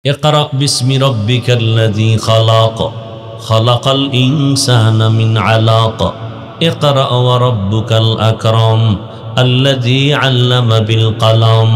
ইকরা বিসমি রাব্বিকাল্লাযী খালাক খালাকাল ইনসানা মিন আলাক ইকরা ওয়া রাব্বুকাল আকরাম আল্লাযী আল্লামা বিল কলম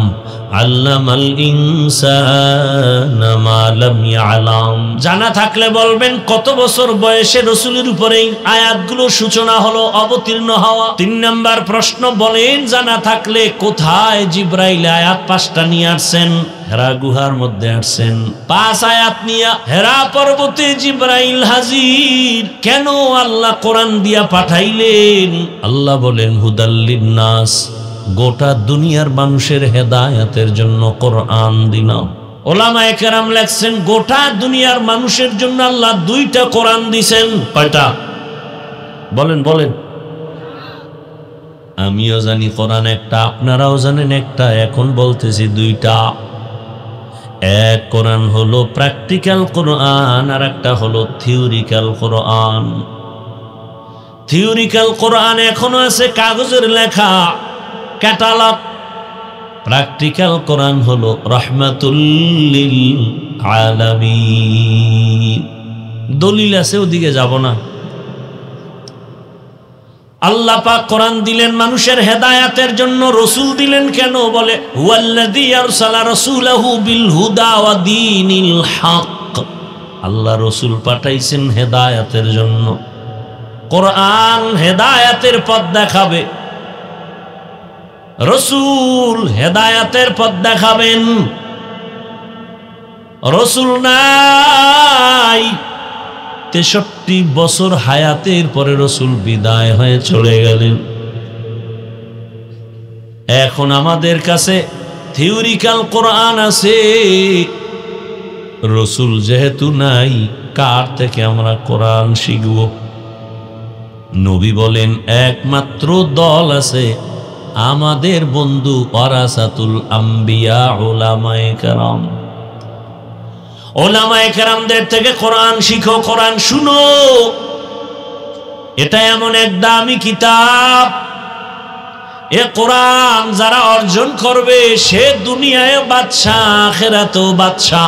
আল্লামাল ইনসানা মা লাম ইয়ালাম। জানা থাকলে বলবেন কত বছর বয়সে রাসূলের উপরে আয়াতগুলো সূচনা হলো, অবতীর্ণ হওয়া। 3 নাম্বার প্রশ্ন, বলেন জানা থাকলে কোথায় জিবরাইল আয়াত 5টা নিয়ে আসছেন? হেরা গুহার মধ্যে আসছেন 5 আয়াত নিয়ে। হেরা পর্বতে জিবরাইল হাজির। কেন আল্লাহ কোরআন দিয়া পাঠাইলেন? আল্লাহ বলেন হুদাল্লিন নাস, গোটা দুনিয়ার মানুষের হেদায়েতের জন্য কোরআন দিলাম। ওলামায়ে কেরাম লেখছেন গোটা দুনিয়ার মানুষের জন্য আল্লাহ 2টা কোরআন দিবেন। কয়টা বলেন বলেন? আমিও জানি কোরআন একটা, আপনারাও জানেন একটা, এখন বলতেছি 2টা। এক কোরআন হলো প্র্যাকটিক্যাল কোরআন, আর একটা হলো থিওরিক্যাল কোরআন। থিওরিক্যাল কোরআন এখনো আছে কাগজের লেখা, ক্যাটালগ। প্র্যাকটিক্যাল কোরআন হলো রাহমাতুল লিল আলামিন। দলিল আছে, ওদিকে যাব না। আল্লাহ পাক কোরআন দিলেন মানুষের হেদায়েতের জন্য। রাসূল দিলেন কেন? বলে হুয়াল্লাযী আরসালা রাসূলাহু বিল হুদা ওয়া দীনিল হক। আল্লাহ রাসূল পাঠাইছেন হেদায়েতের জন্য। কোরআন হেদায়েতের পথ দেখাবে, রাসূল হেদায়েতের পথ দেখাবেন। রাসূল নাই, 63 বছর হায়াতের পরে রাসূল বিদায় হয়ে চলে গেলেন। এখন আমাদের কাছে থিওরিক্যাল কোরআন আছে, রাসূল যেহেতু নাই, কার থেকে আমরা কোরআন শিখব? নবী বলেন একমাত্র দল আছে আমাদের বন্ধু ওয়ারাসাতুল আম্বিয়া উলামায়ে কেরাম। ওলামায়ে কেরামদের থেকে কোরআন শিখো, কোরআন শুনো। এটা এমন এক দামি কিতাব, এ কোরআন যারা অর্জন করবে সে দুনিয়ায় বাদশা, আখিরাতেও বাদশা।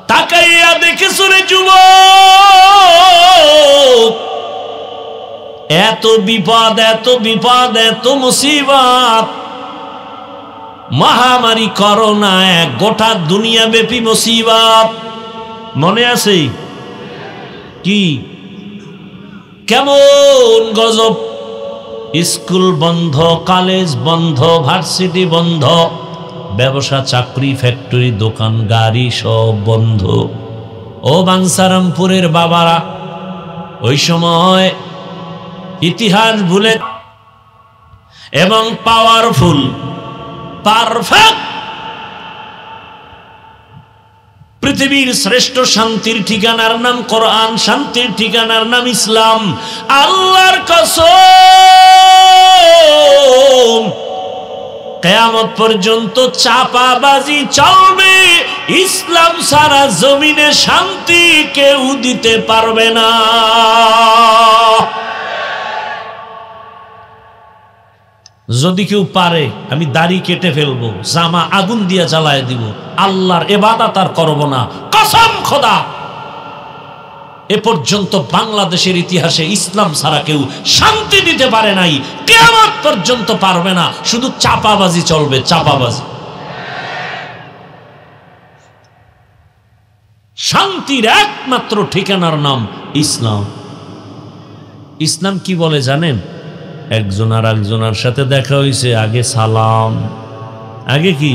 তাকাইয়া দেখেছো রে যুবক, এত বিপদ, এত বিপদ, এত মুসিবত, মহামারী করোনা, এক গোটা দুনিয়া ব্যাপী মুসিবত। মনে আছে কি? কেমন গজব! স্কুল বন্ধ, কলেজ বন্ধ, ভার্সিটি বন্ধ, ব্যবসা, চাকরি, ফ্যাক্টরি, দোকান, গাড়ি সব বন্ধ। ও বাঞ্ছারামপুরের বাবারা, ওই সময় ইতিহাস ভুলে এবং পাওয়ারফুল, পারফেক্ট, পৃথিবীর শ্রেষ্ঠ শান্তির ঠিকানার নাম কোরআন, শান্তির ঠিকানার নাম ইসলাম। আল্লাহর কসম, কিয়ামত পর্যন্ত চাপাবাজি চলবে, ইসলাম সারা জমিনে শান্তি কেউ দিতে পারবে না। যদি কেউ পারে আমি দাড়ি কেটে ফেলবো, জামা আগুন দিয়া জ্বালায় দিব, আল্লাহর ইবাদত আর করব না, কসম খোদা। এ পর্যন্ত বাংলাদেশের ইতিহাসে ইসলাম ছাড়া কেউ শান্তি দিতে পারে নাই, কিয়ামত পর্যন্ত পারবে না। শুধু চাপাবাজি চলবে, চাপাবাজি। শান্তির একমাত্র ঠিকানার নাম ইসলাম। ইসলাম কি বলে জানেন? একজন আর একজনের সাথে দেখা হয়েছে, আগে সালাম, আগে কি?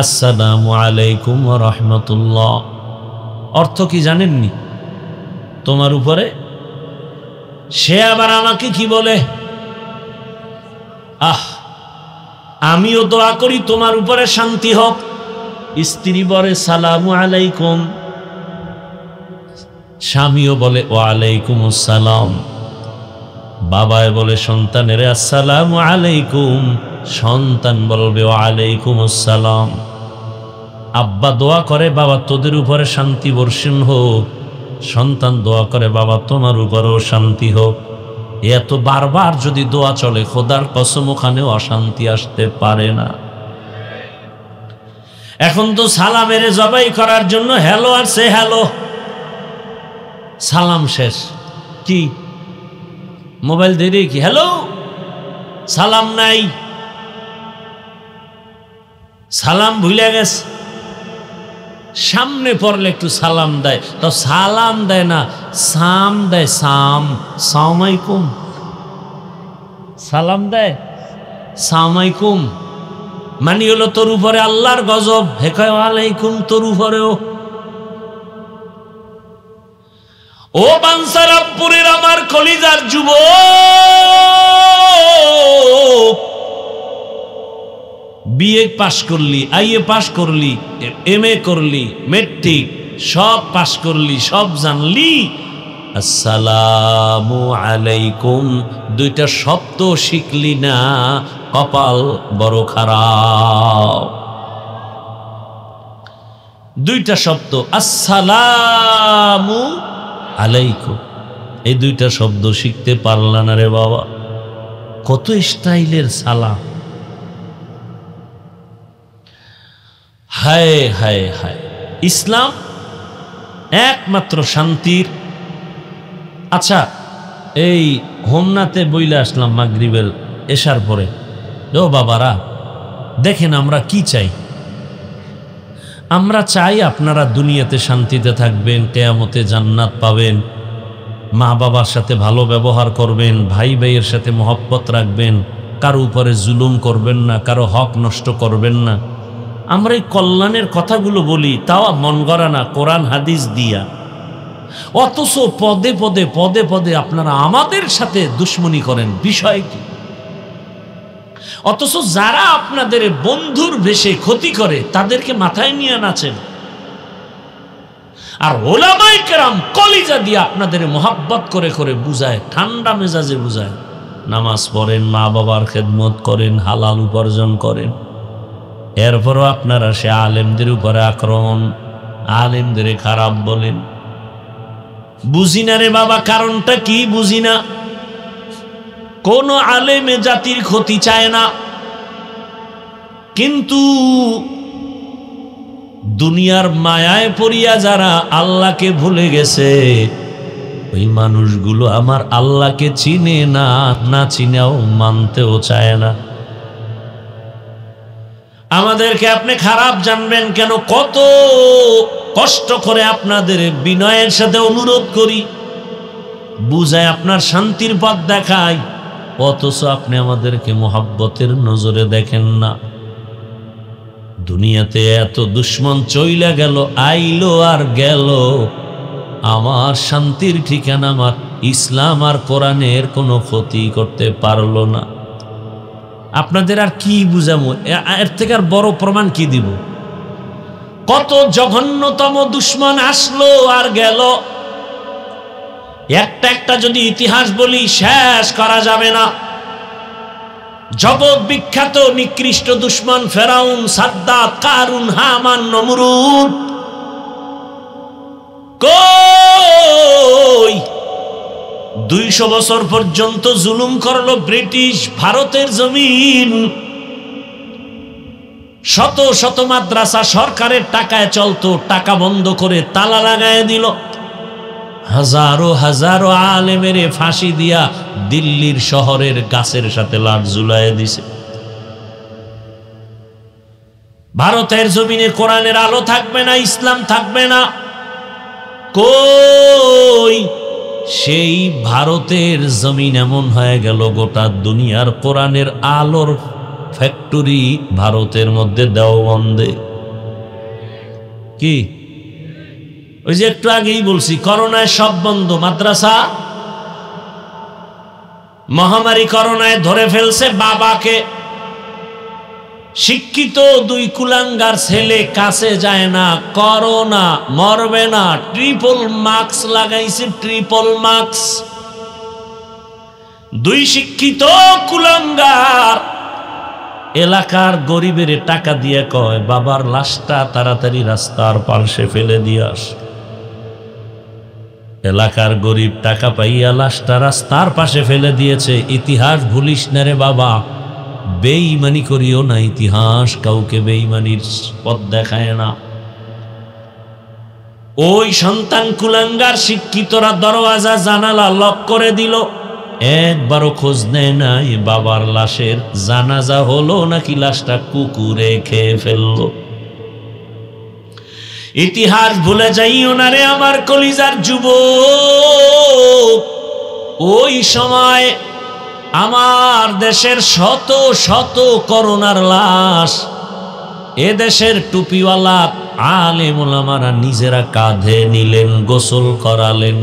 আসসালামু আলাইকুম ওয়া রাহমাতুল্লাহ। অর্থ কি জানেননি? তোমার উপরে। সে আবার আমাকে কি বলে? আমিও দোয়া করি তোমার উপরে শান্তি হোক। স্ত্রী বলে সালামু আলাইকুম, স্বামীও বলে ওয়া আলাইকুম আসসালাম। বাবায় বলে সন্তানের আসসালামু আলাইকুম, সন্তান বলবে ওয়া আলাইকুম আসসালাম। আব্বা দোয়া করে বাবা তোদের উপরে শান্তি বর্ষণ হোক, সন্তান দোয়া করে বাবা তোমার উপরেও শান্তি হোক। এত বারবার যদি দোয়া চলে, খোদার কসম ওখানেও অশান্তি আসতে পারে না। এখন তো সালামের জবাই করার জন্য হ্যালো আর সে হ্যালো, সালাম শেষ, কি মোবাইল দিয়ে কি হ্যালো, সালাম নাই, সালাম ভুলে গেছে। সামনে পড়লে একটু সালাম দেয়, তো সালাম দেয় না, সাম দেয়, সাম, সালামালাইকুম, সালাম দেয় সালামালাইকুম, মানে হলো তোর উপরে আল্লাহর গজব, হে কয় ওয়ালাইকুম, তোর উপরেও। ও বাঞ্ছারামপুরের আমার কলিজার যুবক, বিএ পাশ করলি, আইএ পাশ করলি, এমএ করলি, মেট্রিক সব পাশ করলি, সব জানলি, আসসালামু আলাইকুম দুইটা শব্দ শিখলি না, কপাল বড় খারাপ। দুইটা শব্দ আসসালামু আলাইকুম, এই দুইটা শব্দ শিখতে পারলা না রে বাবা। কত স্টাইলের সালাম, হায় হায় হায়। ইসলাম একমাত্র শান্তির। আচ্ছা, এই হোমনাতে বইলে আসলাম মাগরিবের এশার পরে, ও বাবারা দেখেন আমরা কি চাই। আমরা চাই আপনারা দুনিয়াতে শান্তিতে থাকবেন, কিয়ামতে জান্নাত পাবেন, মা বাবার সাথে ভালো ব্যবহার করবেন, ভাই ভাইয়ের সাথে মহব্বত রাখবেন, কারো উপরে জুলুম করবেন না, কারো হক নষ্ট করবেন না। আমরা এই কল্যাণের কথাগুলো বলি, তাও মন গড়া না, কোরআন হাদিস দিয়া। অথচ পদে পদে পদে পদে আপনারা আমাদের সাথে দুশ্মনী করেন, বিষয় কি? অথচ যারা আপনাদের বন্ধুর বেশে ক্ষতি করে তাদেরকে মাথায় নিয়ে নাচেন, আর ওলামায়ে কেরাম কলিজা দিয়ে আপনাদের মোহাব্বত করে করে বুঝায়, ঠান্ডা মেজাজে বুঝায়। নামাজ পড়েন, মা বাবার খেদমত করেন, হালাল উপার্জন করেন, এরপরও আপনারা সে আলেমদের উপরে আক্রমণ, আলেমদের খারাপ বলেন। বুঝি না রে বাবা, কারণটা কি বুঝি না। কোন আলেমে জাতির ক্ষতি চায় না, কিন্তু দুনিয়ার মায়ায় পড়িয়া যারা আল্লাহকে ভুলে গেছে, ওই মানুষগুলো আমার আল্লাহকে চিনে না, না চিনেও মানতেও চায় না। আমাদেরকে আপনি খারাপ জানবেন কেন? কত কষ্ট করে আপনাদের বিনয়ের সাথে অনুরোধ করি, বুঝায়, আপনার শান্তির পথ দেখাই, অথচ আপনি আমাদেরকে মোহাব্বতের নজরে দেখেন না। দুনিয়াতে এত দুশ্মন চইলা গেল, আইলো আর গেল, আমার শান্তির ঠিকানা আমার ইসলাম আর কোরআনের কোনো ক্ষতি করতে পারলো না। আপনাদের আর কি বুঝাবো? এর থেকে আর বড় প্রমাণ কি দিব? কত জঘন্যতম দুশ্মন আসলো আর গেল, একটা একটা যদি ইতিহাস বলি শেষ করা যাবে না। জগৎ বিখ্যাত নিকৃষ্ট দুশ্মন ফেরাউন, সাদ্দাত, কারুন, হামান, নমরুদ, কই 200 বছর পর্যন্ত জুলুম করলো ব্রিটিশ ভারতের জমিন। শত শত মাদ্রাসা সরকারের টাকায় চলতো, টাকা বন্ধ করে তালা লাগায় দিল। হাজারো হাজারো আলেমের ফাঁসি দিয়া দিল্লির শহরের গাছের সাথে লাট ঝুলাইয়া দিছে। ভারতের জমিনে কোরআনের আলো থাকবে না, ইসলাম থাকবে না। কই সেই ভারতের জমিন এমন হয়ে গেল, গোটা দুনিয়ার কোরআনের আলোর ফ্যাক্টরি ভারতের মধ্যে দেওবন্দে। কি ওই যে একটু আগেই বলছি, করোনায় সব বন্ধ, মাদ্রাসা। মহামারী করোনায় ধরে ফেলছে বাবাকে। শিক্ষিত 2 কুলাঙ্গার ছেলে কাছে যায় না, করোনা মরবে না, ট্রিপল মাস্ক লাগাইছে, ট্রিপল মাস্ক। 2 শিক্ষিত কুলাঙ্গার এলাকার গরিবের টাকা দিয়ে কয়, বাবার লাশটা তাড়াতাড়ি রাস্তার পাশে ফেলে দিয়ে আস। এলাকার গরিব টাকা পাইয়া লাশটা রাস্তার পাশে ফেলে দিয়েছে। ইতিহাস ভুলিস না রে বাবা, বেঈমানি করিও না, ইতিহাস কাউকে বেঈমানির পথ দেখায় না। ওই সন্তান কুলাঙ্গার শিক্ষিতরা দরওয়াজা জানালা লক করে দিল, একবারও খোঁজ নেয় নাই বাবার লাশের জানাজা হলো নাকি লাশটা কুকুরে খেয়ে ফেললো। ইতিহাস ভুলে যাইও না রে আমার কলিজার যুবক। ওই সময় আমার দেশের শত শত করোনার লাশ এদেশের টুপিওয়ালা আলেম ওলামারা নিজেরা কাঁধে নিলেন, গোসল করালেন,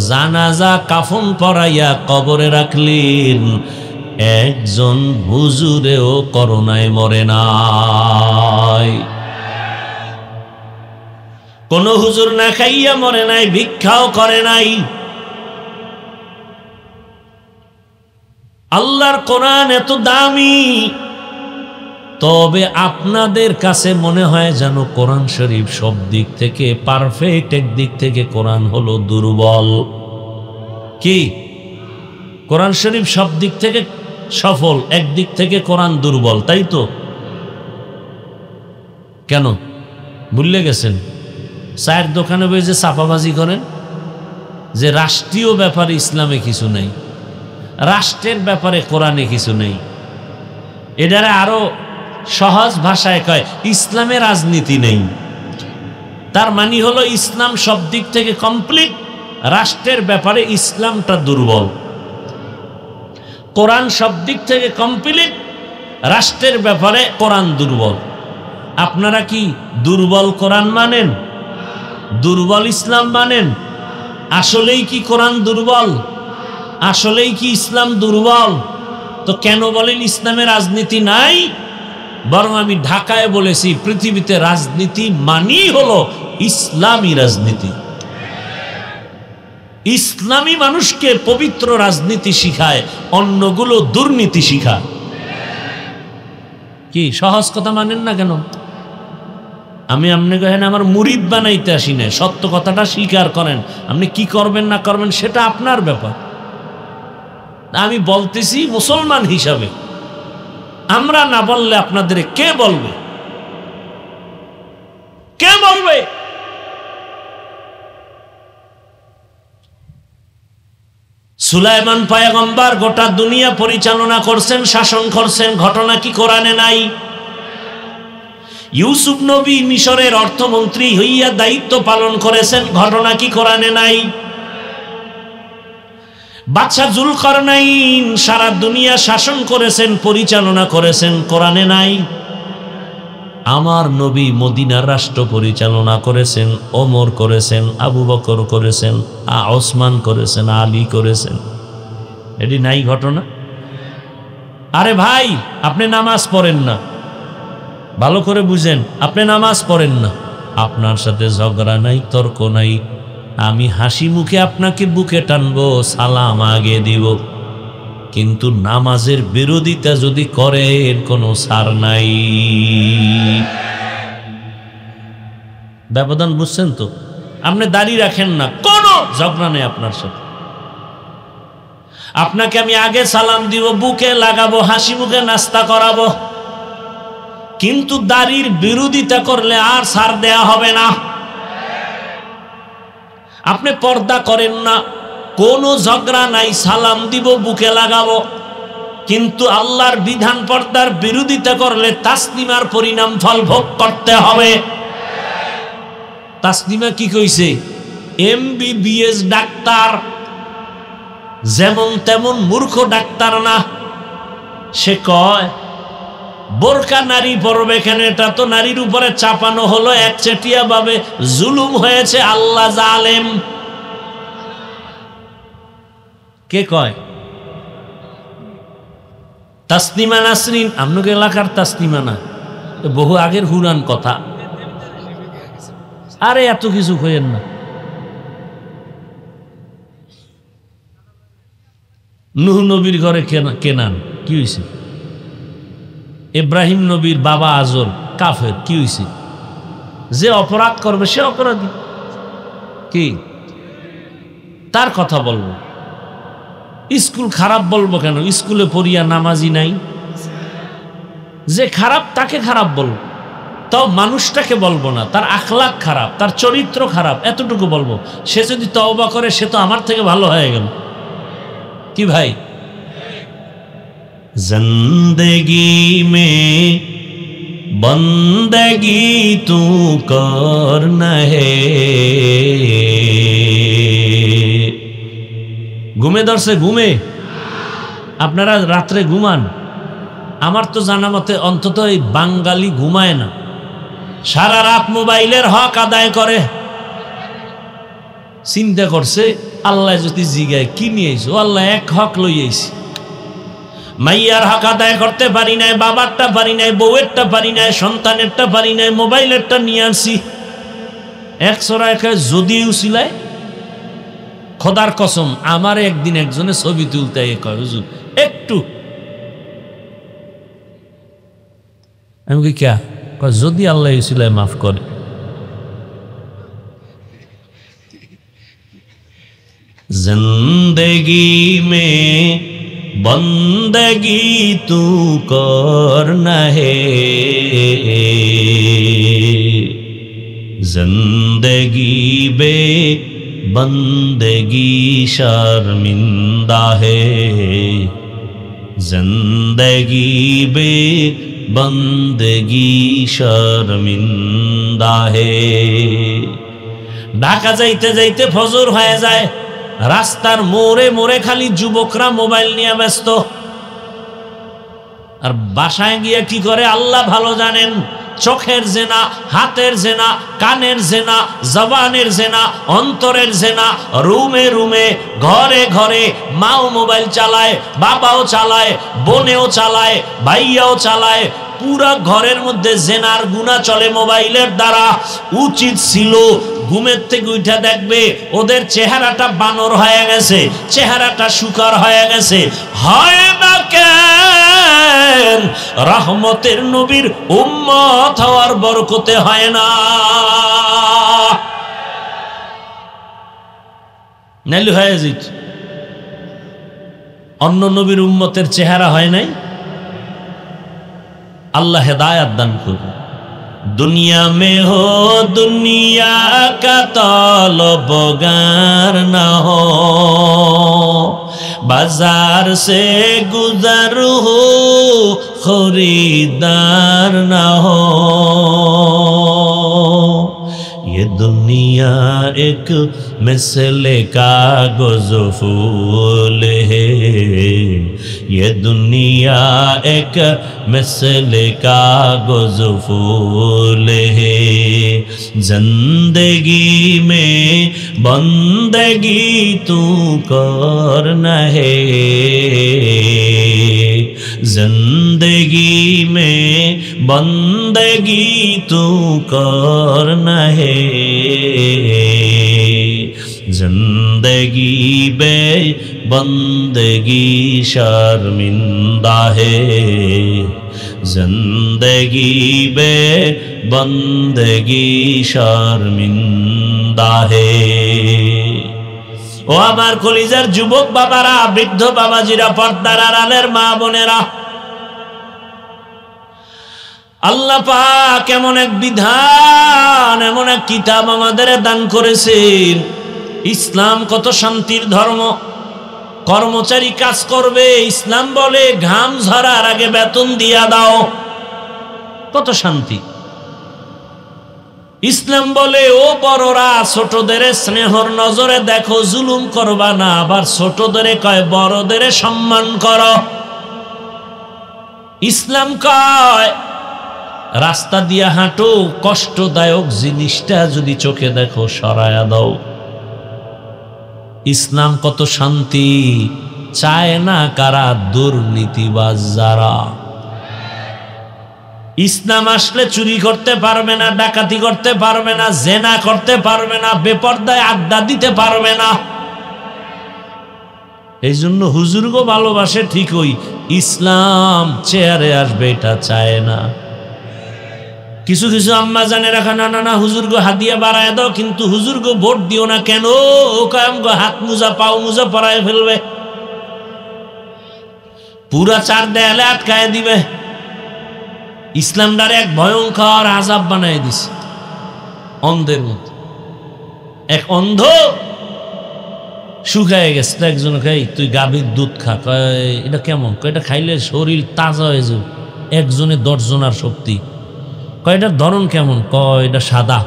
জানাজা কাফন পরাইয়া কবরে রাখলেন। একজন হুজুরেও করোনায় মরে নাই। কোন হুজুর না খাইয়া মরে নাই, ভিক্ষাও করে নাই। আল্লাহর কোরআন এত দামি, তবে আপনাদের কাছে মনে হয় যেন কোরআন শরীফ সব দিক থেকে পারফেক্ট, একদিক থেকে কোরআন হলো দুর্বল। কি কোরআন শরীফ সব দিক থেকে সফল, একদিক থেকে কোরআন দুর্বল, তাই তো? কেন ভুলে গেছেন? চায়ের দোকানে বসে চাপাবাজি করেন যে রাষ্ট্রীয় ব্যাপারে ইসলামে কিছু নেই, রাষ্ট্রের ব্যাপারে কোরআনে কিছু নেই। এটারে আরো সহজ ভাষায় কয় ইসলামে রাজনীতি নেই। তার মানে হলো ইসলাম সব দিক থেকে কমপ্লিট, রাষ্ট্রের ব্যাপারে ইসলামটা দুর্বল। কোরআন সব দিক থেকে কমপ্লিট, রাষ্ট্রের ব্যাপারে কোরআন দুর্বল। আপনারা কি দুর্বল কোরআন মানেন? দুর্বল ইসলাম মানেন? আসলেই কি কোরআন দুর্বল? আসলেই কি ইসলাম দুর্বল? তো কেন বলেন ইসলামে রাজনীতি নাই? বরং আমি ঢাকায় বলেছি পৃথিবীতে রাজনীতি মানেই হলো ইসলামী রাজনীতি। ইসলামী মানুষকে পবিত্র রাজনীতি শিখায়, অন্যগুলো দুর্নীতি শিখায়। কি সহজ কথা মানেন না কেন? আমি আপনি কহেন আমার মুরিদ বানাইতে আসি না, সত্য কথাটা স্বীকার করেন। আপনি কি করবেন না করবেন সেটা আপনার ব্যাপার। আমি বলতেছি মুসলমান হিসাবে, আমরা না বললে আপনাদের কে বলবে? কে বলবে? সুলাইমান পয়গম্বর গোটা দুনিয়া পরিচালনা করছেন, শাসন করছেন, ঘটনা কি কোরআনে নাই? ইউসুফ নবী মিশরের অর্থমন্ত্রী হইয়া দায়িত্ব পালন করেছেন, ঘটনা কি কোরআনে নাই? বাদশা জুলকারনাইন সারা দুনিয়া শাসন করেছেন, পরিচালনা করেছেন, কোরআনে নাই? আমার নবী মদিনার রাষ্ট্র পরিচালনা করেছেন, ওমর করেছেন, আবু বকর করেছেন, ওসমান করেছেন, আলী করেছেন, এটি নাই ঘটনা? আরে ভাই, আপনি নামাজ পড়েন না, ভালো করে বুঝেন, আপনি নামাজ পড়েন না, আপনার সাথে ঝগড়া নাই, তর্ক নাই, আমি হাসি মুখে আপনাকে বুকে টানবো, সালাম আগে দিব, কিন্তু নামাজের বিরোধিতা যদি করেন কোনো ছাড় নাই। ব্যবধান বুঝছেন তো? আপনি দাঁড়িয়ে রাখেন না, কোনো ঝগড়া নেই আপনার সাথে। আপনাকে আমি আগে সালাম দিব, বুকে লাগাবো, হাসি মুখে নাস্তা করাবো, কিন্তু দাড়ির বিরোধিতা করলে আর ছাড় দেয়া হবে না। আপনি পর্দা করেন না, কোনো ঝগড়া নাই, সালাম দিব, বুকে লাগাবো, কিন্তু আল্লাহর বিধান পর্দার বিরোধিতা করলে তাসলিমার পরিণাম ফল ভোগ করতে হবে। তাসলিমা কি কইছে? MBBS ডাক্তার, যেমন তেমন মূর্খ ডাক্তার না। সে কয় বোরকা নারী পরবে কেন? এটা তো নারীর উপরে চাপানো হলো, একচেটিয়া ভাবে জুলুম হয়েছে, আল্লাহ জালেম। কে কয়? তাসলিমা নাসরিন, আপনাকে এলাকার তাসলিমা না, বহু আগের হুরান কথা। আরে এত কিছু কইেন না। নূহ নবীর ঘরে কেনান, কি হয়েছে? ইব্রাহিম নবীর বাবা আজর কাফের, কি হয়েছে? যে অপরাধ করবে সে অপরাধী। কি তার কথা বলবো? স্কুল খারাপ বলবো কেন? স্কুলে পড়িয়া নামাজি নাই, যে খারাপ তাকে খারাপ বলবো, তাও মানুষটাকে বলবো না, তার আখলাক খারাপ, তার চরিত্র খারাপ, এতটুকু বলবো। সে যদি তওবা করে সে তো আমার থেকে ভালো হয়ে গেল। কি ভাই? জিন্দেগি মে বন্দেগি তু করনা হে। ঘুমে ধরছে? ঘুমে আপনারা রাত্রে ঘুমান? আমার তো জানা মতে অন্তত এই বাঙালি ঘুমায় না, সারা রাত মোবাইলের হক আদায় করে। চিন্তা করছে আল্লাহ যদি জিগায় কি নিয়ে আইছো, আল্লাহ এক হক লই আইছি, মাইয়ার হক আদায় করতে পারি নাই, বাবারটা পারি নাই, বউয়েরটা পারি নাই, সন্তানেরটা পারি নাই, মোবাইলেরটা নিয়ে আসি। এক সরা এক যদি উচিলায় খোদার কসম আমার একদিন একজনে ছবি তুলতে কয় হুজুর একটু, আমি কি ক্যা কয় যদি আল্লাহ উচিলায় মাফ করে। জিন্দেগি মে বন্দেগি তু করনা হে, জিন্দেগি বে बंदगी शर्मिंदा है, जिंदगी बे बंदगी शर्मिंदा है। ঢাকা যাইতে যাইতে ফজর হয়ে যায়, রাস্তার মোড়ে মোড়ে খালি যুবকরা মোবাইল নিয়ে ব্যস্ত। আর বাসায় গিয়ে কি করে আল্লাহ ভালো জানেন। চোখের জেনা, হাতের জেনা, কানের জেনা, জবানের জেনা, অন্তরের জেনা, রুমে রুমে, ঘরে ঘরে। মাও মোবাইল চালায়, বাবাও চালায়, বোনেও চালায়, ভাইয়াও চালায়, পুরা ঘরের মধ্যে জেনার গুনাহ চলে মোবাইলের দ্বারা। উচিত ছিল ঘুমের থেকে উঠা দেখবে ওদের চেহারাটা বানর হয়ে গেছে, চেহারাটা শুকর হয়ে গেছে। হয় না কেন? রহমতের নবীর উম্মত হওয়ার বরকতে হয় না, নাইলে হয়ে যেত। অন্য নবীর উম্মতের চেহারা হয় নাই। আল্লাহ হেদায়াত দান করুন। दुनिया में हो दुनिया का तलबगार ना हो, बाजार से गुजर हो खरीदार ना हो। ये दुनिया एक मिसले कागज़ फूल है, ये दुनिया एक मिसले कागज़ फूल है। जिंदगी में बंदगी तू करना है, जिंदगी में बंदगी तू करना है। जिंदगी बे बंदगी शर्मिंदा है, जिंदगी बे बंदगी शर्मिंदा है। ও আমার কলিজার যুবক বাবারা, বৃদ্ধ বাবাজিরা, পর্দার আড়ালের মা বোনেরা, আল্লাহ পাক এমন এক বিধান, এমন এক কিতাব আমাদের দান করেছেন। ইসলাম কত শান্তির ধর্ম। কর্মচারী কাজ করবে, ইসলাম বলে ঘাম ঝরার আগে বেতন দিয়া দাও। কত শান্তি। ইসলাম বলে ও বড়রা ছোটদের স্নেহর নজরে দেখো, জুলুম করবা না। আবার ছোটদের কয় বড়দের সম্মান করো। ইসলাম কয় রাস্তা দিয়া হাঁটো, কষ্টদায়ক জিনিসটা যদি চোখে দেখো সরায়া দাও। ইসলাম কত শান্তি। চায় না কারা? দুর্নীতিবাজ যারা। ইসলাম আসলে চুরি করতে পারবে না, ডাকাতি করতে পারবে না, জেনা করতে পারবে না, বেপরদায় আড্ডা দিতে পারবে না। এই জন্য হুজুরগো ভালোবাসে ঠিকই, ইসলাম চেয়ারে আসবে এটা চায় না। কিছু কিছু আম্মা জানে রাখা, না না না হুজুরগো হাদিয়া বাড়ায় দাও, কিন্তু হুজুরগো ভোট দিও না কেন? ও হাত মুজা পাও মুজা পরায় ফেলবে, পুরা চার দেয়ালে আটকায় দিবে। ইসলামটারে এক ভয়ঙ্কর আযাব বানাই দিছে, অন্ধের মতো। এক অন্ধ শুকায় গেছে, তো একজন খাই তুই গাভীর দুধ খা, কয় এটা কেমন, কয় এটা খাইলে শরীর তাজা হয়ে যাবে, একজনে 10 জনার শক্তি। কয় এটার ধরন কেমন, কয় এটা সাদা।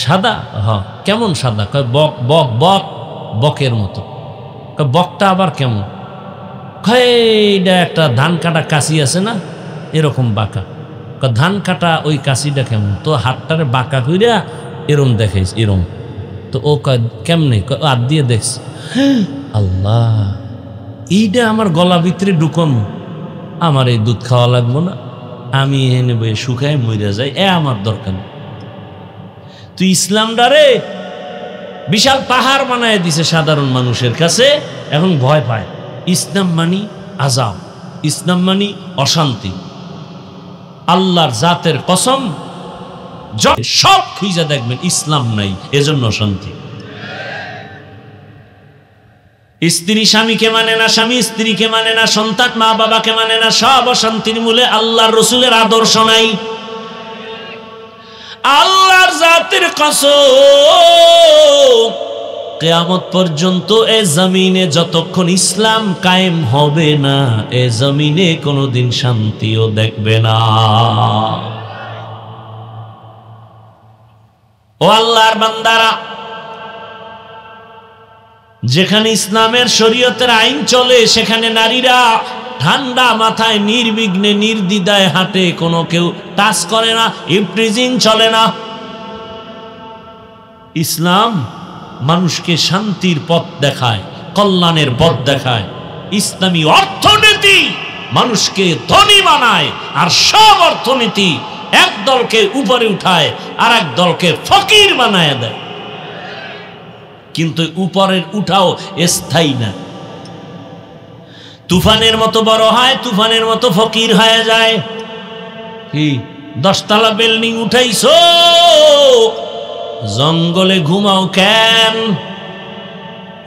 সাদা? হ্যাঁ। কেমন সাদা? কয় বক বক বক বকের মতো। কয় বকটা আবার কেমন? কয় এটা একটা ধান কাটা কাশি আছে না, এরকম বাঁকা। কয় ধান কাটা ওই কাশিটা কেমন? তো হাতটারে বাঁকা কইরা এরম দেখাইস, এরম। তো ও কয় কেমনে? কয় হাত দিয়ে দেখছি। আল্লাহ, এইটা আমার গলা ভিতরে ঢুকন, আমার এই দুধ খাওয়া লাগবো না, আমি এনে বই শুকায় মরে যাই, আমার দরকার নেই। তুই ইসলামটারে বিশাল পাহাড় বানায় দিছে সাধারণ মানুষের কাছে, এখন ভয় পায়। ইসলাম মানি আযাব, ইসলাম মানি অশান্তি। আল্লাহর জাতের কসম, সব খুঁজে দেখবেন ইসলাম নাই, এজন্য অশান্তি। স্ত্রী স্বামীকে মানে না, স্বামী স্ত্রীকে মানে না, সন্তান মা বাবাকে মানে না, সব অশান্তির মূলে আল্লাহর রসুলের আদর্শ নাই। আল্লাহর জাতের কসম, কিয়ামত পর্যন্ত এ জমিনে যতক্ষণ ইসলাম কায়েম হবে না, এ জমিনে কোনোদিন শান্তিও দেখবে না। ও আল্লাহর বান্দারা, যেখানে ইসলামের শরীয়তের আইন চলে, সেখানে নারীরা ঠান্ডা মাথায় নির্বিঘ্নে নির্দ্বিধায় হাঁটে, কোনো কেউ টাচ করে না, ইফটিজিং চলে না। ইসলাম মানুষকে শান্তির পথ দেখায়, কল্যাণের পথ দেখায়। ইসলামী অর্থনীতি মানুষকে ধনী বানায়, আর সব অর্থনীতি এক দলকে উপরে উঠায় আর এক দলকে ফকির বানায় দেয়। কিন্তু উপরের উঠাও স্থায়ী না, তুফানের মতো বড় হয়, তুফানের মতো ফকির হয়ে যায়। কি 10 তলা বিল্ডিং উঠাইছো, জঙ্গলে ঘুমাও কেন?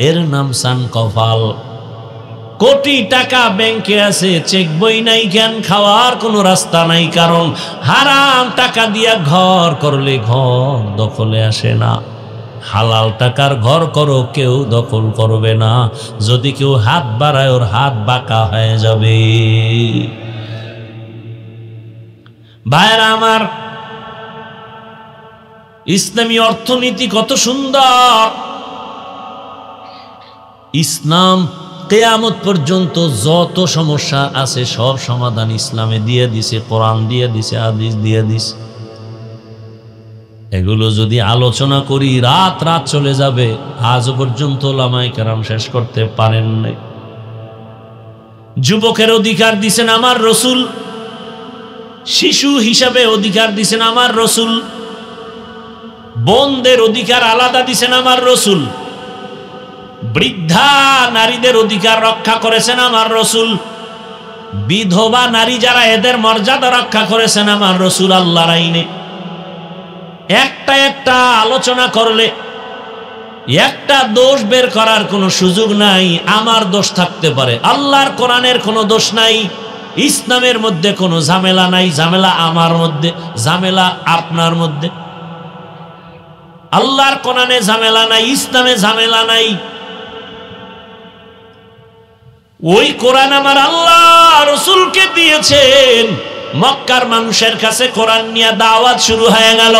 এর নাম সান কপাল। কোটি টাকা ব্যাংকে আছে, চেক বই নাই কেন? খাওয়ার কোনো রাস্তা নাই, কারণ হারাম টাকা দিয়া ঘর করলে ঘর দখলে আসে না। হালাল টাকার ঘর করো, কেউ দখল করবে না। যদি কেউ হাত বাড়ায়, ওর হাত বাঁকা হয়ে যাবে। ভাইরা আমার, ইসলামী অর্থনীতি কত সুন্দর! ইসলাম কিয়ামত পর্যন্ত যত সমস্যা আছে সব সমাধান ইসলামে দিয়ে দিছে, কোরআন দিয়ে দিছে, হাদিস দিয়ে দিছে। এগুলো যদি আলোচনা করি রাত রাত চলে যাবে, আজ পর্যন্ত ওলামায়ে কেরাম শেষ করতে পারেন নাই। যুবকের অধিকার দিছেন আমার রসুল, শিশু হিসাবে অধিকার দিছেন আমার রসুল, বোনদের অধিকার আলাদা দিছেন আমার রসুল, বৃদ্ধা নারীদের অধিকার রক্ষা করেছেন আমার রসুল, বিধবা নারী যারা, এদের মর্যাদা রক্ষা করেছেন আমার রসুল আল্লাহর আইনে। একটা একটা আলোচনা করলে একটা দোষ বের করার কোনো সুযোগ নাই। আমার দোষ থাকতে পারে, আল্লাহর কোরআনের কোনো দোষ নাই, ইসলামের মধ্যে কোনো ঝামেলা নাই। ঝামেলা আমার মধ্যে, ঝামেলা আপনার মধ্যে। আল্লাহর কোরআনে ঝামেলা নাই, ইসলামে ঝামেলা নাই। ওই কোরআন আমার আল্লাহ রসুলকে দিয়েছেন, মক্কার মানুষের কাছে কোরআন নিয়ে দাওয়াত শুরু হয়ে গেল।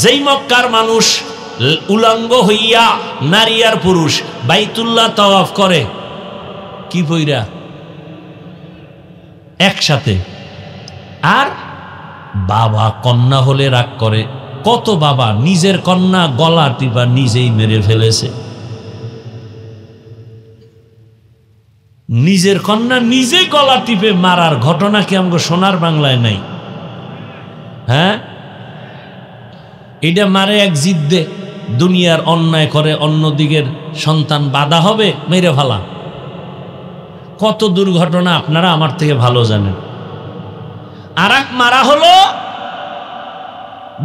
যেই মক্কার মানুষ উলঙ্গ হইয়া, নারী আর পুরুষ, বাইতুল্লাহ তাওয়াফ করে কি পইরা একসাথে, আর বাবা কন্যা হলে রাগ করে। কত বাবা নিজের কন্যা গলা টিপা নিজেই মেরে ফেলেছে, নিজের কন্যা নিজেই গলা টিপে মারার ঘটনা কি আমাকে সোনার বাংলায় নাই? হ্যাঁ, এটা মারে এক জিদ্দে, দুনিয়ার অন্যায় করে অন্যদিকের সন্তান বাধা হবে, মেরে ফেলা। কত দুর্ঘটনা আপনারা আমার থেকে ভালো জানেন। আর এক মারা হলো,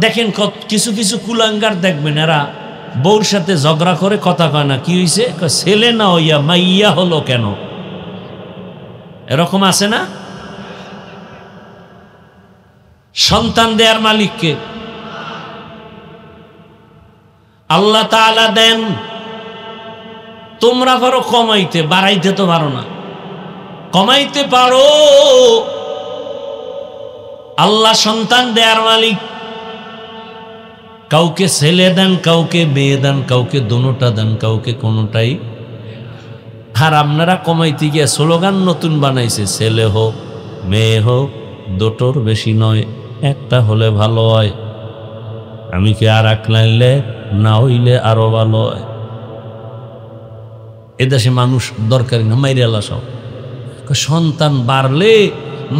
দেখেন কিছু কিছু কুলাঙ্গার দেখবেন, এরা বউর সাথে ঝগড়া করে, কথা কয় না, কি হয়েছে, ছেলে না হইয়া মাইয়া হলো কেন? এরকম আছে না? সন্তান দেয়ার মালিককে আল্লাহ তাআলা দেন। তোমরা পারো কমাইতে, বাড়াইতে তো পারো না। কমাইতে পারো, আল্লাহ সন্তান দেয়ার মালিক। কাউকে ছেলে দেন, কাউকে মেয়ে দেন, কাউকে দোনোটা দেন, কাউকে কোনোটাই। আর আপনারা কমাইতে গিয়ে স্লোগান নতুন বানাইছে, ছেলে হোক মেয়ে হোক দুটোর বেশি নয়, একটা হলে ভালো হয়। আমি কি আর এক লাইলে না হইলে আরো ভালো হয়। এদেশে মানুষ দরকারি না, মাইরে আল্লাহ সব। সন্তান বাড়লে,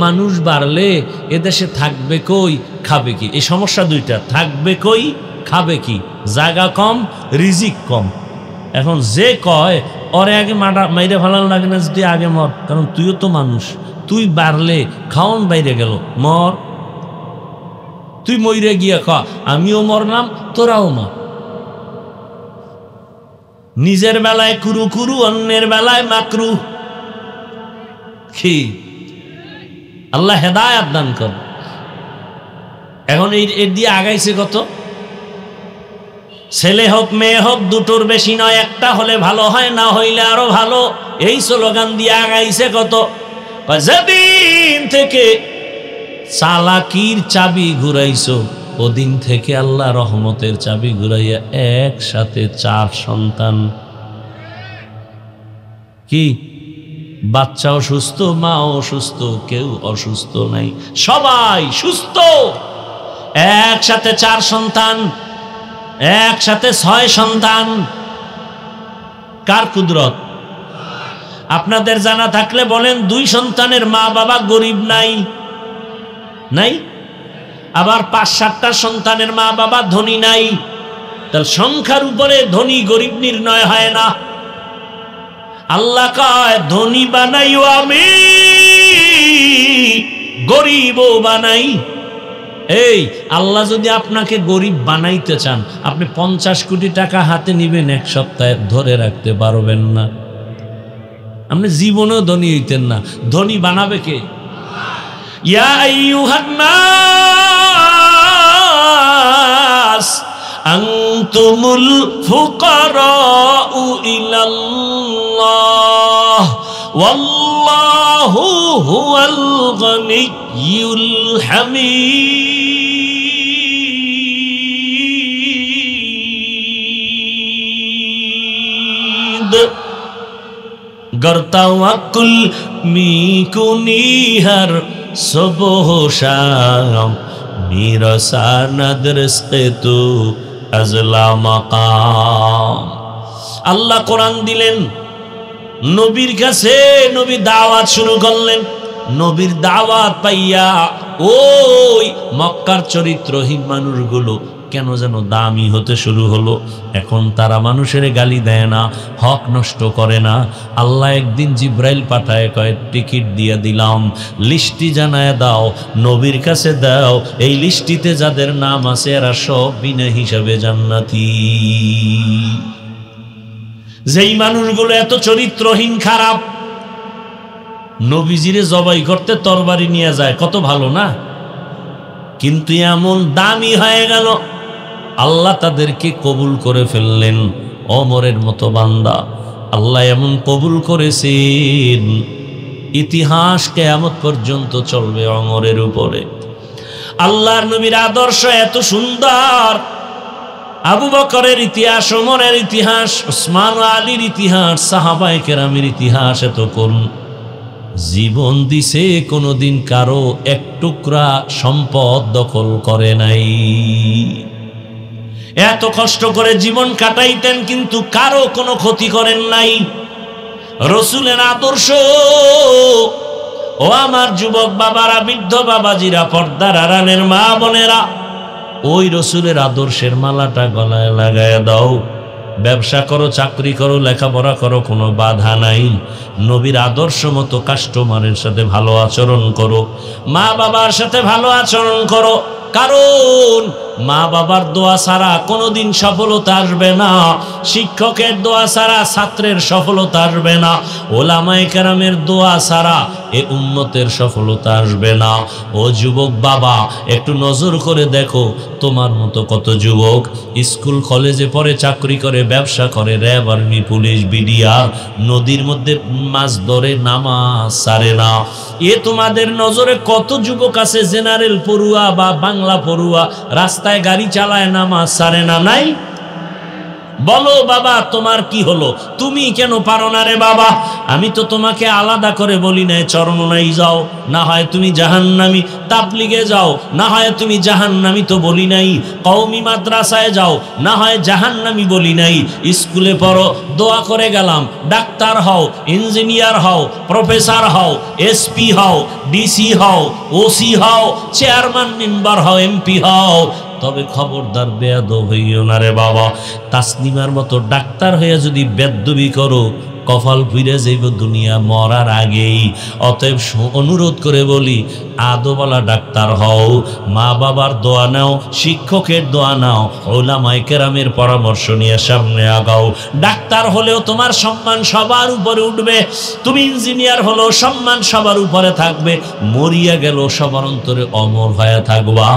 মানুষ বাড়লে এদেশে থাকবে কই, খাবে কি? এই সমস্যা দুইটা, থাকবে কই, খাবে কি? জায়গা কম, রিজিক কম। এখন যে কয় ওরে আগে মাইরে ফেলানো লাগে না, যদি আগে মর, কারণ তুইও তো মানুষ। তুই বাড়লে খাওন বাইরে গেল, মর। তুই মইরে গিয়া ক আমিও মরলাম, তোরাও মর। নিজের বেলায় কুরু কুরু, অন্যের বেলায় মাকরু। কি আল্লাহ হেদায়েত দান কর। এখন এর দিয়ে আগাইছে কত? ছেলে হোক মেয়ে হোক দুটোর বেশি নয়, একটা হলে ভালো হয়, না হইলে আরো ভালো। এই স্লোগান দিয়ে আগাইছে কত? যেদিন থেকে চালাকির চাবি ঘুরাইছো, ওদিন থেকে আল্লাহ রহমতের চাবি ঘুরাইয়া একসাথে 4 সন্তান। কি বাচ্চাও সুস্থ, মাও সুস্থ, কেউ অসুস্থ নাই, সবাই সুস্থ। একসাথে 4 সন্তান, একসাথে 6 সন্তান। কার কুদরত? আপনাদের জানা থাকলে বলেন, 2 সন্তানের মা বাবা গরিব নাই? নাই। আবার 5-7টা সন্তানের মা বাবা ধনী নাই। তাহলে সংখ্যার উপরে ধনী গরিব নির্ণয় হয় না। আল্লাহ কয় ধনী বানাইও আমি, গরিবও বানাই। এই আল্লাহ যদি আপনাকে গরিব বানাইতে চান, আপনি 50 কোটি টাকা হাতে নিবেন, 1 সপ্তাহে ধরে রাখতে পারবেন না। আপনি জীবনেও ধনী হইতেন না। ধনী বানাবে কে? ইয়া আইয়ুহান নাস আনতুমুল ফুকারাউ ইলাল্লাহ ওয়াল্লাহু হুয়াল গনিয়্যুল হামিদ। गर तवक्कुल मी कुनीहर सुबह शाम मेरा सानद रिज़्क़ तू अज़ला मकाम। আল্লাহ কোরআন দিলেন, নবীর কাছে নবী দাওয়াত শুরু করলেন। নবীর দাওয়াত পাইয়া ওই মক্কার চরিত্রহীন মানুষগুলো কেন যেন দামি হতে শুরু হলো। এখন তারা মানুষের গালি দেয় না, হক নষ্ট করে না। আল্লাহ একদিন জিব্রাইল পাঠায়, কয় টিকিট দিয়ে দিলাম, লিস্টি জানায় দাও, নবীর কাছে দাও। এই লিস্টিতে যাদের নাম আছে এরা সব বিনা হিসাবে জান্নাতি। যেই মানুষগুলো এত চরিত্রহীন খারাপ, নবীজিরে জবাই করতে তরবারি নিয়ে যায়, কত ভালো না? কিন্তু এমন দামি হয়ে গেল, আল্লাহ তাদেরকে কবুল করে ফেললেন। ওমরের মতো বান্দা আল্লাহ এমন কবুল করেছেন, ইতিহাস কিয়ামত পর্যন্ত চলবে ওমরের উপরে। আল্লাহর নবীর আদর্শ এত সুন্দর। আবু বকরের ইতিহাস, ওমরের ইতিহাস, উসমান ও আলীর ইতিহাস, সাহাবায়ে কেরামের ইতিহাস এত করুন। জীবন দিছে, কোনোদিন কারো এক টুকরা সম্পদ দখল করে নাই। এত কষ্ট করে জীবন কাটাইতেন, কিন্তু কারো কোনো ক্ষতি করেন নাই। রসুলের আদর্শ, ও আমার যুবক বাবারা, বৃদ্ধ বাবাজিরা, পর্দার আড়ালের মা বোনেরা, ওই রসুলের আদর্শের মালাটা গলায় লাগায় দাও। ব্যবসা করো, চাকরি করো, লেখাপড়া করো, কোনো বাধা নাই। নবীর আদর্শ মতো কাস্টমারের সাথে ভালো আচরণ করো, মা বাবার সাথে ভালো আচরণ করো। কারণ মা বাবার দোয়া ছাড়া কোনোদিন সফলতা আসবে না, শিক্ষকের দোয়া ছাড়া ছাত্রের সফলতা আসবে না, ওলামায়ে কেরামের দোয়া ছাড়া এ উম্মতের সফলতা আসবে না। ও যুবক বাবা, একটু নজর করে দেখো, তোমার মতো কত যুবক স্কুল কলেজে পড়ে, চাকরি করে, ব্যবসা করে, র্যাব, আর্মি, পুলিশ, বিডিআর, নদীর মধ্যে মাছ ধরে, নামাজ ছাড়ে না। এ তোমাদের নজরে কত যুবক আছে জেনারেল পড়ুয়া বা বাংলা পড়ুয়া, রাস্তায় গাড়ি চালায়, নামাজ ছাড়ে না? নাই? বলো বাবা, তোমার কি হলো? তুমি কেন পারো না রে বাবা? আমি তো তোমাকে আলাদা করে বলি নাই চরমনাই যাও, না হয় তুমি জাহান্নামী, তাবলিগে যাও, না হয় তুমি জাহান্নামী তো বলি নাই, কওমি মাদ্রাসায় যাও, না হয় জাহান্নামী বলি নাই, স্কুলে পড়ো, দোয়া করে গেলাম, ডাক্তার হও, ইঞ্জিনিয়ার হও, প্রফেসর হও, এসপি হও, ডিসি হও, ওসি হও, চেয়ারম্যান মেম্বার হও, এমপি হও, তবে খবরদার বেয়াদব হইও না রে বাবা। তাসনিমার মতো ডাক্তার হইয়া যদি বেয়াদবি করো, কপাল ফিরে যাইব দুনিয়া মরার আগেই। অতএব অনুরোধ করে বলি, আদওয়ালা ডাক্তার হও, মা বাবার দোয়া নাও, শিক্ষকের দোয়া নাও, ওলামায়ে কেরামের পরামর্শ নিয়ে সামনে আগাও। ডাক্তার হলেও তোমার সম্মান সবার উপরে উঠবে, তুমি ইঞ্জিনিয়ার হলেও সম্মান সবার উপরে থাকবে, মরিয়া গেল সবার অন্তরে অমর হয়ে থাকবা।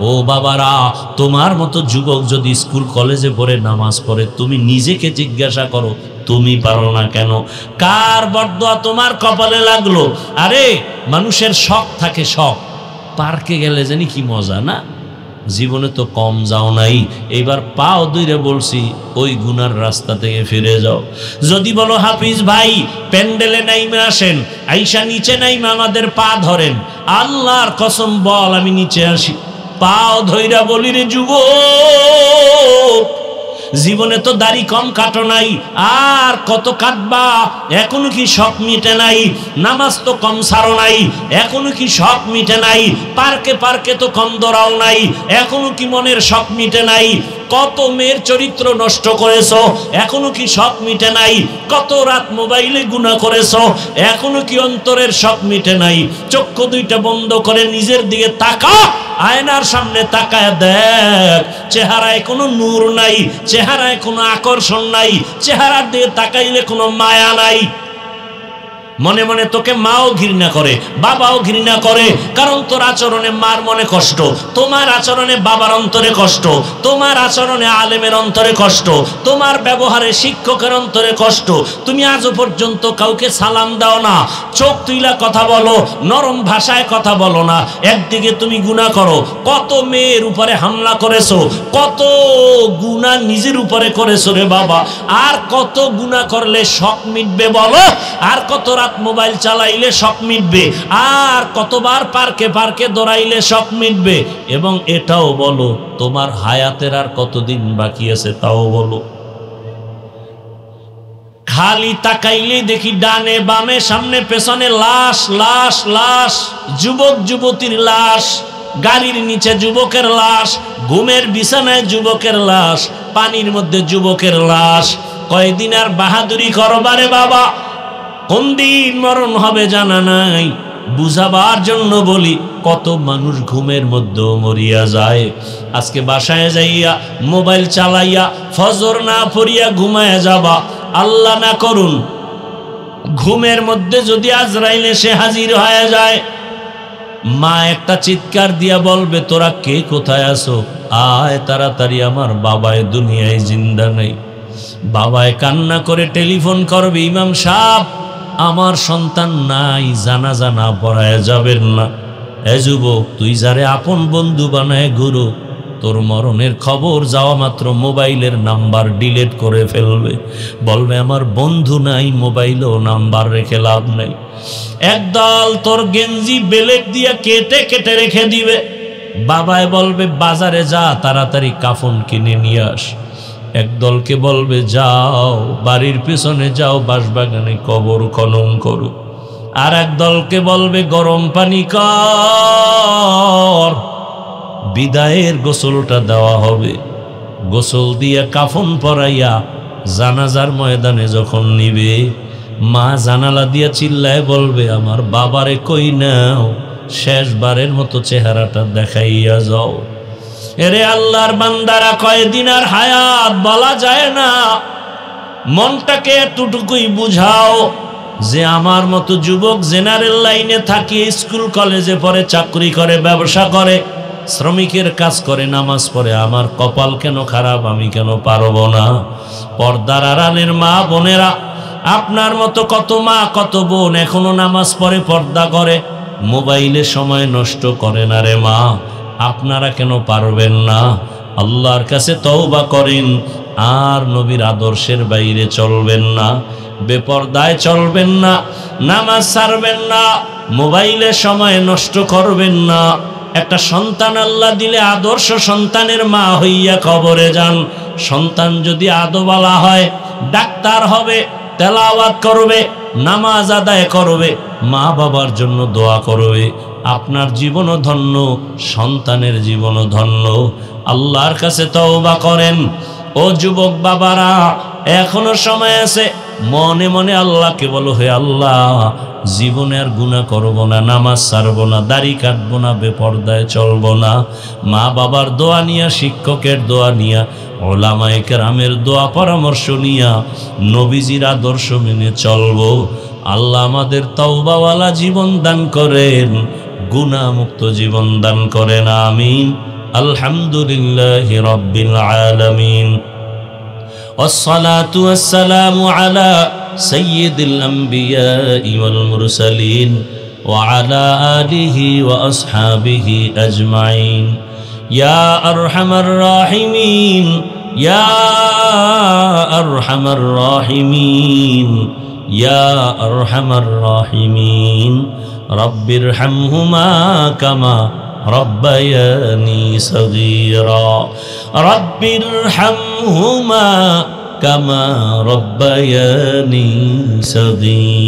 ও বাবারা, তোমার মতো যুবক যদি স্কুল কলেজে পড়ে, নামাজ পড়ে, তুমি নিজেকে জিজ্ঞাসা করো, তুমি পারো না কেন? কার বরদোয়া তোমার কপালে লাগলো? আরে মানুষের শখ থাকে, শখ। পার্কে গেলে জানি কি মজা না? জীবনে তো কম যাও নাই, এইবার পাও দুইরে বলছি ওই গুনার রাস্তা থেকে ফিরে যাও। যদি বলো হাফিজ ভাই প্যান্ডেলে নাইমে আসেন, আইসা নিচে নাইমে আমাদের পা ধরেন, আল্লাহর কসম বল আমি নিচে আসি। পাও ধইরা বলি রে যুবক, জীবনে তো দাড়ি কম কাটো নাই, আর কত কাটবা? এখনো কি শখ মিটে নাই? নামাজ তো কম ছাড়ো নাই, এখনো কি শখ মিটে নাই? পার্কে পার্কে তো কম দৌড়াও নাই, এখনো কি মনের শখ মিটে নাই? কত মেয়ের চরিত্র নষ্ট করেছো, এখনো কি শখ মিটে নাই? কত রাত মোবাইলে গুনাহ করেছো, এখনো কি অন্তরের শখ মিটে নাই? চক্ষু দুইটা বন্ধ করে নিজের দিকে তাকা, আয়নার সামনে তাকায় দেখ, চেহারায় কোনো নূর নাই, চেহারায় কোনো আকর্ষণ নাই, চেহারার দিকে তাকাইলে কোনো মায়া নাই। মনে মনে তোকে মাও ঘৃণা করে, বাবাও ঘৃণা করে, কারণ তোর আচরণে মার মনে কষ্ট, তোমার আচরণে বাবার অন্তরে কষ্ট, তোমার আচরণে আলেমের অন্তরে কষ্ট, তোমার ব্যবহারে শিক্ষকের অন্তরে কষ্ট। তুমি আজও পর্যন্ত কাউকে সালাম দাও না, চোখ তুইলা কথা বলো, নরম ভাষায় কথা বলো না, একদিকে তুমি গুনাহ করো। কত মেয়ের উপরে হামলা করেছো, কত গুনাহ নিজের উপরে করেছো রে বাবা। আর কত গুনাহ করলে শখ মিটবে বলো? আর কত মোবাইল চালাইলে শখ মিটবে? আর কতবার পার্কে পার্কে দৌড়াইলে শখ মিটবে? এবং এটাও বলো, তোমার হায়াতের আর কতদিন বাকি আছে তাও বলো। খালি তাকাইলে দেখি ডানে বামে সামনে পেছনে লাশ লাশ লাশ, যুবক যুবতীর লাশ, গাড়ির নিচে যুবকের লাশ, ঘুমের বিছানায় যুবকের লাশ, পানির মধ্যে যুবকের লাশ। কয়দিন আর বাহাদুরি করবারে বাবা? কোন দিন মরণ হবে জানা নাই। বুঝাবার জন্য বলি, কত মানুষ ঘুমের মধ্যেও মরিয়া যায়। আজকে বাসায় যাইয়া মোবাইল চালাইয়া ফজর না পড়িয়া ঘুমায়া যাবা, আল্লাহ না করুন ঘুমের মধ্যে যদি আজরাইল এসে হাজির হয়ে যায়, মা একটা চিৎকার দিয়া বলবে, তোরা কে কোথায় আছো? আয় তাড়াতাড়ি, আমার বাবায় দুনিয়ায় জিন্দা নেই। বাবায় কান্না করে টেলিফোন করবে, ইমাম সাহেব আমার সন্তান নাই, জানাজা না পড়ায় যাবেন না। এ যুবক, তুই যারে আপন বন্ধু বানায় গুরু, তোর মরণের খবর যাওয়া মাত্র মোবাইলের নাম্বার ডিলিট করে ফেলবে, বলবে আমার বন্ধু নাই, মোবাইলেও নাম্বার রেখে লাভ নাই। একদল তোর গেঞ্জি বেলেট দিয়ে কেটে কেটে রেখে দিবে। বাবায় বলবে বাজারে যা, তাড়াতাড়ি কাফন কিনে নিয়ে আস। একদলকে বলবে যাও বাড়ির পেছনে যাও, বাঁশবাগানে কবর খনন করো। আর একদলকে বলবে গরম পানি কর, বিদায়ের গোসলটা দেওয়া হবে। গোসল দিয়ে কাফন পরাইয়া জানাজার ময়দানে যখন নিবে, মা জানালা দিয়া চিল্লায় বলবে আমার বাবারে কই নাও, শেষবারের মতো চেহারাটা দেখাইয়া যাও। এরে আল্লাহর বান্দারা, কয়দিন আর হায়াত বলা যায় না। মনটাকে এতটুকুই বুঝাও যে আমার মতো যুবক জেনারেল লাইনে থাকে, স্কুল কলেজে পড়ে, চাকরি করে, ব্যবসা করে, শ্রমিকের কাজ করে, নামাজ পড়ে, আমার কপাল কেন খারাপ, আমি কেন পারবো না? পর্দার আড়ালের মা বোনেরা, আপনার মতো কত মা কত বোন এখনো নামাজ পড়ে, পর্দা করে, মোবাইলে সময় নষ্ট করে না রে মা। আপনারা কেন পারবেন না? আল্লাহর কাছে তওবা করেন, আর নবীর আদর্শের বাইরে চলবেন না, বেপরদায় চলবেন না, নামাজ ছাড়বেন না, মোবাইলে সময় নষ্ট করবেন না। একটা সন্তান আল্লাহ দিলে আদর্শ সন্তানের মা হইয়া কবরে যান। সন্তান যদি আদওয়ালা হয়, ডাক্তার হবে, তেলাওয়াত করবে, নামাজ আদায় করবে, মা বাবার জন্য দোয়া করবে, আপনার জীবনও ধন্য, সন্তানের জীবনও ধন্য। আল্লাহর কাছে তওবা করেন। ও যুবক বাবারা, এখনো সময় আছে। মনে মনে আল্লাহকে বলো, হে আল্লাহ, জীবনে আর গুনাহ করব না, নামাজ ছাড়বো না, দাড়ি কাটবো না, বেপরদায় চলবো না। মা বাবার দোয়া নিয়া, শিক্ষকের দোয়া নিয়া, ওলামায়ে কেরামের দোয়া পরামর্শ নিয়া, নবীজির আদর্শ মেনে চলবো। আল্লাহ আমাদের তওবাওয়ালা জীবন দান করেন, গুনাহ মুক্ত জীবন দান করেন। আমিন। আলহামদুলিল্লাহি রাব্বিল আলামিন। والصلاة والسلام على سيد الأنبياء والمرسلين وعلى آله وأصحابه أجمعين. يا أرحم الراحمين، يا أرحم الراحمين، يا أرحم الراحمين، رب ارحمهما كما ربياني صغيرا، رب ارحمهما كما ربياني صغيرا.